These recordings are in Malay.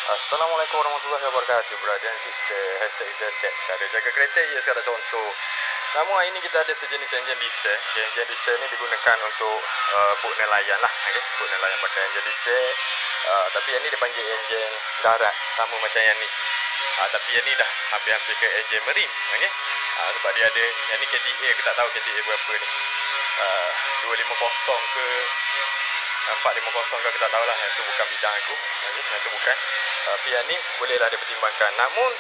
Assalamualaikum warahmatullahi wabarakatuh. Brother and sister, hashtag is hashtag. Cara jaga kereta ia sekadar contoh. Namun hari ini kita ada sejenis enjin diesel. Okay, enjin diesel ni digunakan untuk bot nelayan lah. Okay, bot nelayan pakai enjin diesel. Tapi yang ni dipanggil enjin darat, sama macam yang ni. Tapi yang ni dah hampir-hampir ke enjin marine. Okay? Sebab dia ada, yang ni KTA, aku tak tahu KTA berapa ni. 250 ke 450 ke aku tak tahulah. Yang tu bukan bidang aku. Okay? Yang tu bukan. Tapi yang ni bolehlah dipertimbangkan. Namun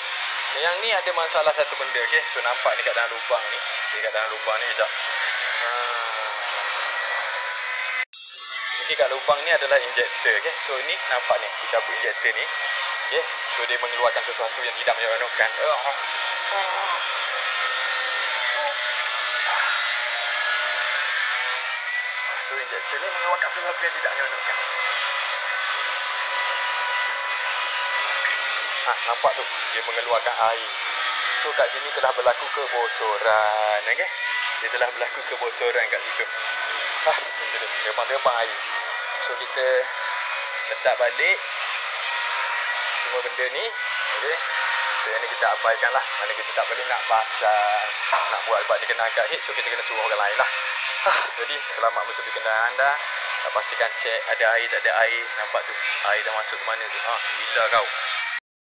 yang ni ada masalah satu benda. Okay? So nampak ni kat dalam lubang ni. Okay, kat dalam lubang ni kejap. Okay, kat lubang ni adalah injektor. Okay? So ni nampak ni. Kita cabut injektor ni. Okay? So dia mengeluarkan sesuatu yang tidak menyeronokkan. So injektor ni mengeluarkan sesuatu yang tidak menyeronokkan. Nampak tu, dia mengeluarkan air. So kat sini telah berlaku kebocoran. Okay? Dia telah berlaku kebocoran kat situ. Macam ni, terbang-terbang air. So kita letak balik semua benda ni. Okay? So yang ni kita abaikan lah. Mana kita tak boleh nak pasang, nak buat sebab dia kena angkat head. So kita kena suruh orang lain lah. Jadi selamat bersama kendaraan anda. Pastikan cek ada air tak ada air. Nampak tu, air dah masuk ke mana tu. Gila kau.